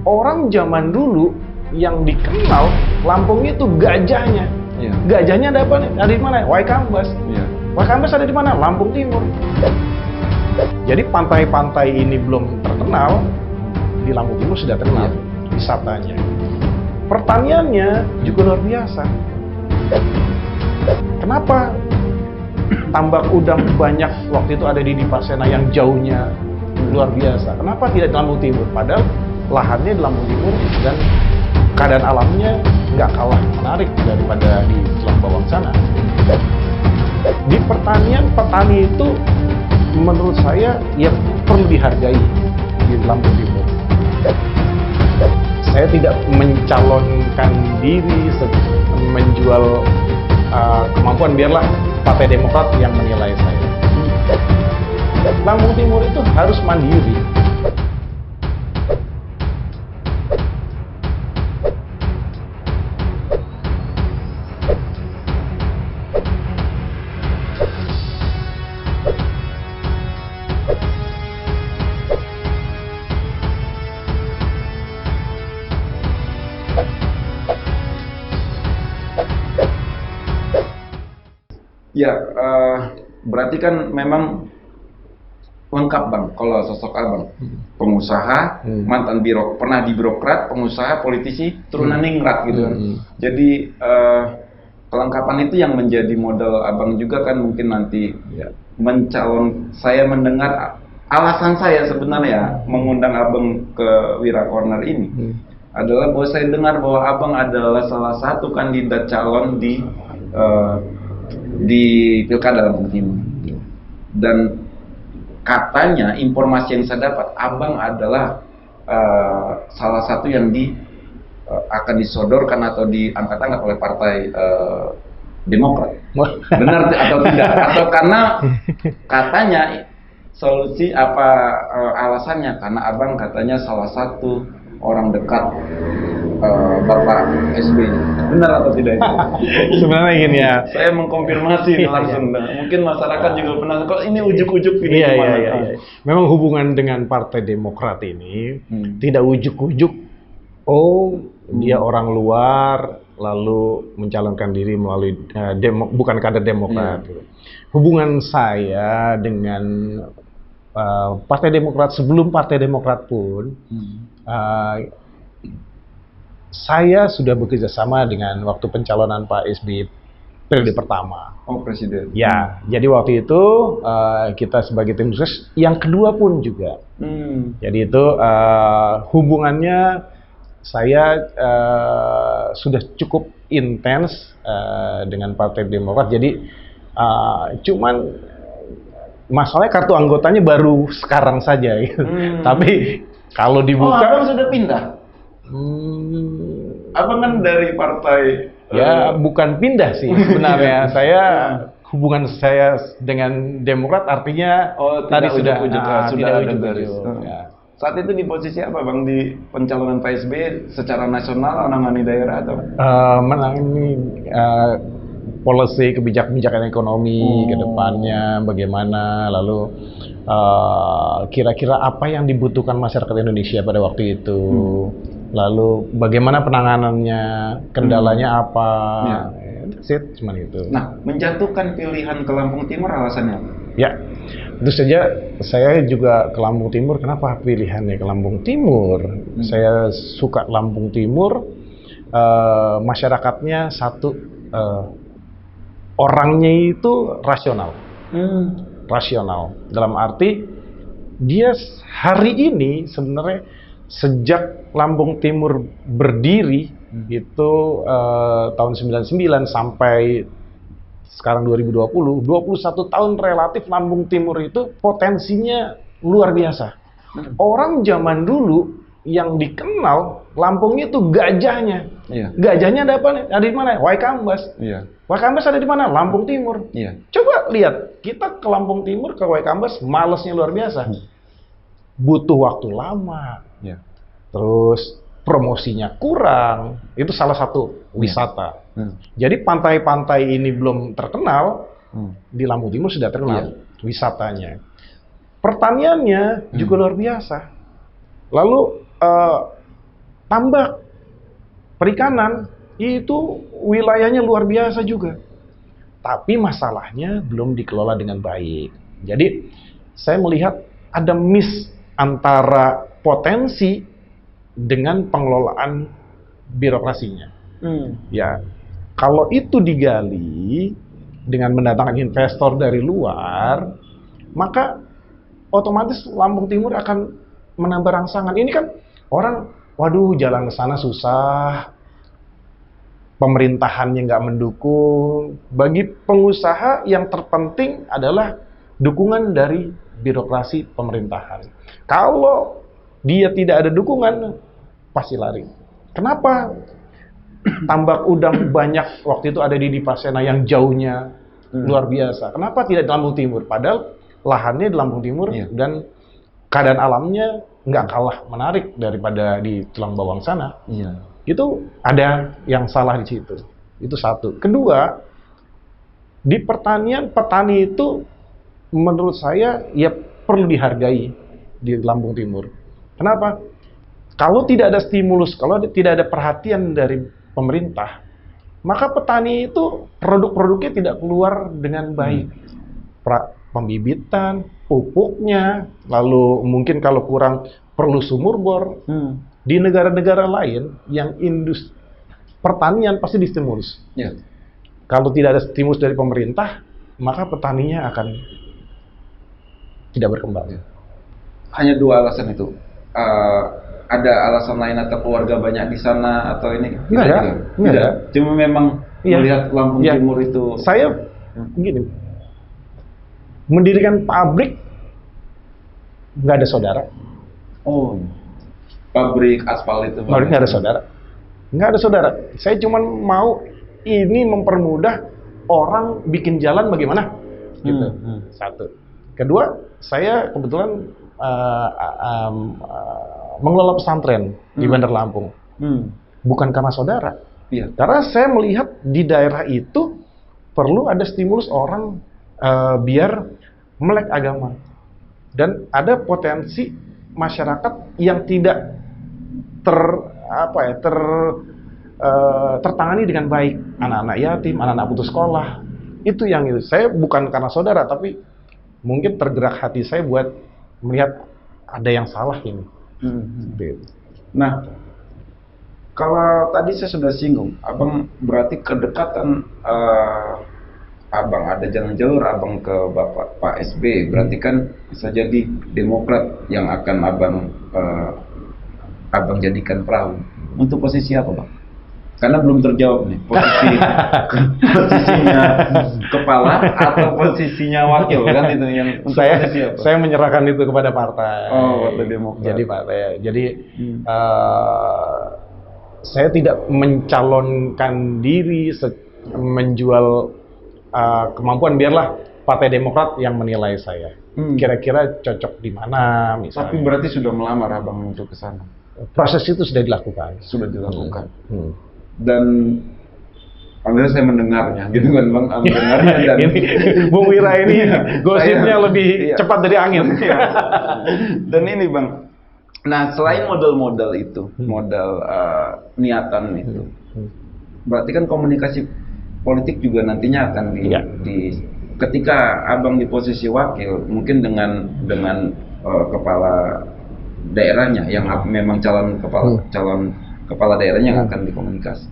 Orang zaman dulu yang dikenal Lampung itu gajahnya. Iya. Gajahnya ada apa nih? Ada di mana? Waikambas. Iya. Waikambas ada di mana? Lampung Timur. Jadi pantai-pantai ini belum terkenal, di Lampung Timur sudah terkenal wisatanya. Pertaniannya juga luar biasa. Kenapa tambak udang banyak waktu itu ada di Dipasena yang jauhnya luar biasa? Kenapa tidak di Lampung Timur? Padahal lahannya di Lampung Timur dan keadaan alamnya nggak kalah menarik daripada di Selat Bawang sana. Di pertanian, petani itu menurut saya ya perlu dihargai di Lampung Timur. Saya tidak mencalonkan diri menjual kemampuan, biarlah Partai Demokrat yang menilai saya. Lampung Timur itu harus mandiri. Ya, berarti kan memang lengkap Bang, kalau sosok Abang. Pengusaha, mantan pernah di birokrat, pengusaha, politisi, turunan ningrat gitu kan. Jadi kelengkapan itu yang menjadi modal Abang juga kan mungkin nanti saya mendengar alasan saya sebenarnya mengundang Abang ke Wira Corner ini adalah bahwa saya dengar bahwa Abang adalah salah satu kandidat calon di Pilkada Lampung Timur. Dan katanya informasi yang saya dapat, Abang adalah salah satu yang akan disodorkan atau diangkat-angkat oleh Partai Demokrat. Benar atau tidak? Atau karena katanya solusi alasannya karena Abang katanya salah satu orang dekat Bapak SBY. Benar atau tidak itu? Sebenarnya gini ya. Saya mengkonfirmasi langsung. Mungkin masyarakat juga pernah kok ini ujuk-ujuk ini gimana? Iya. Memang hubungan dengan Partai Demokrat ini tidak ujuk-ujuk. Dia orang luar lalu mencalonkan diri melalui bukan kader Demokrat. Hubungan saya dengan Partai Demokrat sebelum Partai Demokrat pun saya sudah bekerja sama dengan waktu pencalonan Pak SBY periode pertama. Oh, presiden. Ya, jadi waktu itu kita sebagai tim sukses, yang kedua pun juga. Jadi itu hubungannya saya sudah cukup intens dengan Partai Demokrat. Jadi cuman masalahnya kartu anggotanya baru sekarang saja. Gitu. Tapi kalau dibuka, Abang sudah pindah. Abang kan dari partai. Ya bukan pindah sih sebenarnya. Hubungan saya dengan Demokrat artinya tadi sudah ada garis. Saat itu di posisi apa Bang di pencalonan Pak SBY secara nasional menangani daerah atau? Menangani policy kebijakan ekonomi ke depannya bagaimana, lalu kira-kira apa yang dibutuhkan masyarakat Indonesia pada waktu itu, lalu bagaimana penanganannya, kendalanya apa, cuman itu. Nah, menjatuhkan pilihan ke Lampung Timur alasannya apa? Ya, tentu saja saya juga ke Lampung Timur. Kenapa pilihannya ke Lampung Timur? Saya suka Lampung Timur, masyarakatnya satu, orangnya itu rasional. Rasional dalam arti dia hari ini sebenarnya sejak Lampung Timur berdiri itu tahun 99 sampai sekarang 2020, 21 tahun relatif Lampung Timur itu potensinya luar biasa. Orang zaman dulu yang dikenal Lampung itu gajahnya. Gajahnya ada apa nih? Ada di mana? Waikambas. Waikambas ada di mana? Lampung Timur. Coba lihat, kita ke Lampung Timur, ke Waikambas, malesnya luar biasa. Butuh waktu lama. Terus promosinya kurang. Itu salah satu wisata. Jadi pantai-pantai ini belum terkenal, di Lampung Timur sudah terkenal wisatanya. Pertaniannya juga luar biasa. Lalu Tambak, perikanan, itu wilayahnya luar biasa juga. Tapi masalahnya belum dikelola dengan baik. Jadi saya melihat ada miss antara potensi dengan pengelolaan birokrasinya. Ya, kalau itu digali dengan mendatangkan investor dari luar, maka otomatis Lampung Timur akan menambah rangsangan. Ini kan orang, waduh, jalan ke sana susah, pemerintahannya nggak mendukung. Bagi pengusaha yang terpenting adalah dukungan dari birokrasi pemerintahan. Kalau dia tidak ada dukungan, pasti lari. Kenapa tambak udang banyak waktu itu ada di Dipasena yang jauhnya luar biasa? Kenapa tidak di Lampung Timur? Padahal lahannya di Lampung Timur dan keadaan alamnya nggak kalah menarik daripada di Tulang Bawang sana. Itu ada yang salah di situ. Itu satu. Kedua, di pertanian, petani itu menurut saya ya perlu dihargai di Lampung Timur. Kenapa? Kalau tidak ada stimulus, kalau tidak ada perhatian dari pemerintah, maka petani itu produk-produknya tidak keluar dengan baik. Pembibitan, pupuknya, lalu mungkin kalau kurang perlu sumur bor. Di negara-negara lain yang industri pertanian pasti distimulus. Kalau tidak ada stimulus dari pemerintah, maka petaninya akan tidak berkembang. Hanya dua alasan itu. Ada alasan lain atau keluarga banyak di sana atau ini? Nggak ada. Cuma memang melihat Lampung Timur itu. Saya begini, mendirikan pabrik nggak ada saudara. Pabrik aspal itu. Pabrik nggak ada saudara. Nggak ada saudara. Saya cuma mau ini mempermudah orang bikin jalan bagaimana. Gitu. Satu. Kedua, saya kebetulan mengelola pesantren di Bandar Lampung. Bukan karena saudara. Karena saya melihat di daerah itu perlu ada stimulus orang biar melek agama. Dan ada potensi masyarakat yang tidak tertangani dengan baik. Anak-anak yatim, anak-anak putus sekolah. Itu yang itu. Saya bukan karena saudara, tapi mungkin tergerak hati saya buat melihat ada yang salah ini. Nah, kalau tadi saya sudah singgung, Abang berarti kedekatan Abang ada jalan jalur Abang ke Pak SB, berarti kan bisa jadi Demokrat yang akan Abang jadikan perahu. Untuk posisi apa, Bang? Karena belum terjawab nih, posisinya kepala atau posisinya wakil, kan itu yang saya menyerahkan itu kepada partai. Partai Demokrat. Jadi partai. Jadi saya tidak mencalonkan diri menjual kemampuan, biarlah Partai Demokrat yang menilai saya. Kira-kira cocok di mana misalnya. Tapi berarti sudah melamar Abang untuk ke sana. Proses itu sudah dilakukan. Dan alhamdulillah saya mendengarnya, gitu kan Bang, mendengarnya dan Bung Wira ini gosipnya lebih cepat dari angin. Dan ini Bang, nah selain modal-modal itu, modal niatan itu, berarti kan komunikasi politik juga nantinya akan ketika Abang di posisi wakil, mungkin dengan kepala daerahnya yang memang calon kepala daerahnya yang akan dikomunikasi.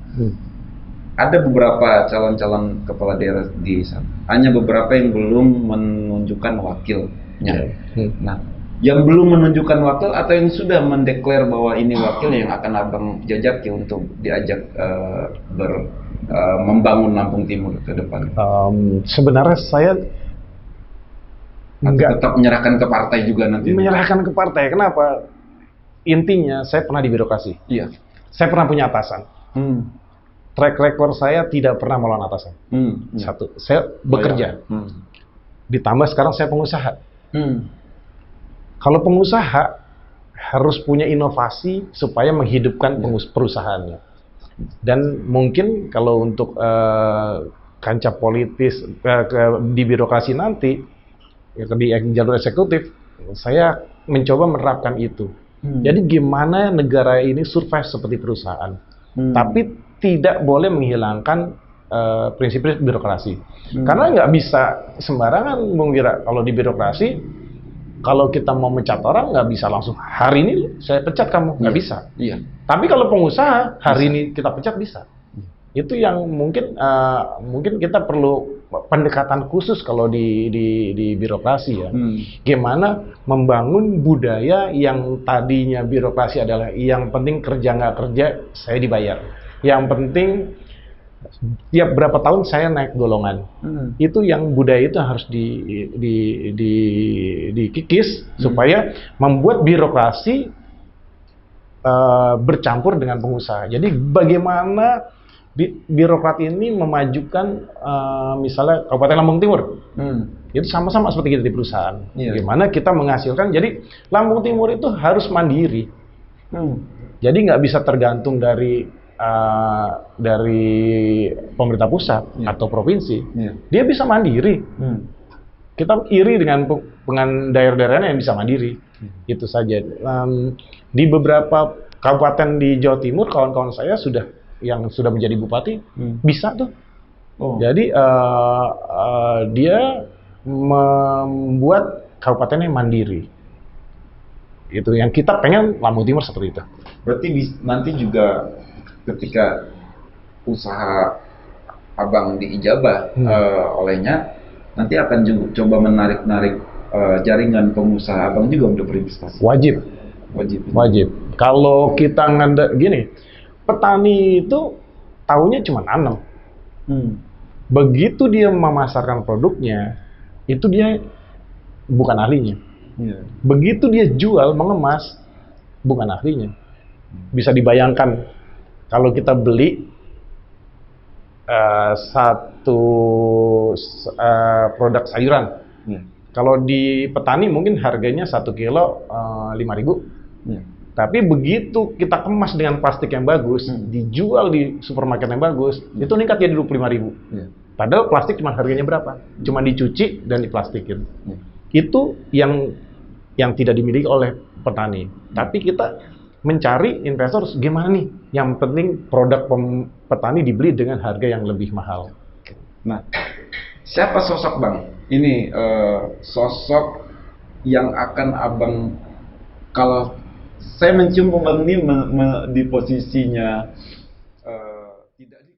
Ada beberapa calon-calon kepala daerah di sana. Hanya beberapa yang belum menunjukkan wakilnya. Nah, yang belum menunjukkan wakil atau yang sudah mendeklar bahwa ini wakil yang akan Abang jajaki untuk diajak membangun Lampung Timur ke depan. Sebenarnya saya tetap menyerahkan ke partai juga nanti. Menyerahkan ke partai. Kenapa? Intinya saya pernah di birokrasi. Saya pernah punya atasan. Track record saya tidak pernah melawan atasan. Satu, saya bekerja. Ditambah sekarang saya pengusaha. Kalau pengusaha harus punya inovasi supaya menghidupkan perusahaannya. Dan mungkin kalau untuk kancah politis di birokrasi nanti, di jalur eksekutif, saya mencoba menerapkan itu. Jadi gimana negara ini survive seperti perusahaan, tapi tidak boleh menghilangkan prinsip-prinsip birokrasi. Karena nggak bisa sembarangan, Bung Wira. Kalau di birokrasi, kalau kita mau mecat orang, nggak bisa langsung hari ini saya pecat kamu, nggak bisa. Iya. Tapi kalau pengusaha hari ini kita pecat bisa. Itu yang mungkin kita perlu pendekatan khusus kalau di birokrasi ya. Gimana membangun budaya yang tadinya birokrasi adalah yang penting kerja nggak kerja saya dibayar. Yang penting tiap berapa tahun saya naik golongan. Itu yang budaya itu harus dikikis supaya membuat birokrasi bercampur dengan pengusaha. Jadi bagaimana birokrat ini memajukan misalnya Kabupaten Lampung Timur. Itu sama-sama seperti kita di perusahaan. Gimana kita menghasilkan, jadi Lampung Timur itu harus mandiri. Jadi nggak bisa tergantung dari pemerintah pusat atau provinsi. Dia bisa mandiri. Kita iri dengan daerah-daerahnya yang bisa mandiri. Itu saja. Di beberapa kabupaten di Jawa Timur, kawan-kawan saya yang sudah menjadi bupati bisa tuh. Jadi dia membuat kabupatennya mandiri. Itu yang kita pengen Lampung Timur seperti itu. Berarti nanti juga ketika usaha abang diijabah olehnya, nanti akan coba menarik jaringan pengusaha abang juga untuk berinvestasi. Wajib. Kalau kita gini, petani itu tahunya cuma nanam. Begitu dia memasarkan produknya, itu dia bukan ahlinya. Begitu dia jual, mengemas, bukan ahlinya. Bisa dibayangkan kalau kita beli satu produk sayuran. Kalau di petani mungkin harganya 1 kilo 5.000. Tapi begitu kita kemas dengan plastik yang bagus, dijual di supermarket yang bagus, itu meningkat jadi 25.000. Padahal plastik cuma harganya berapa? Cuma dicuci dan diplastikin. Itu yang tidak dimiliki oleh petani. Tapi kita mencari investor gimana nih? Yang penting produk petani dibeli dengan harga yang lebih mahal. Nah, siapa sosok Bang? Ini sosok yang akan abang, kalau saya mencium Bang ini di posisinya tidak di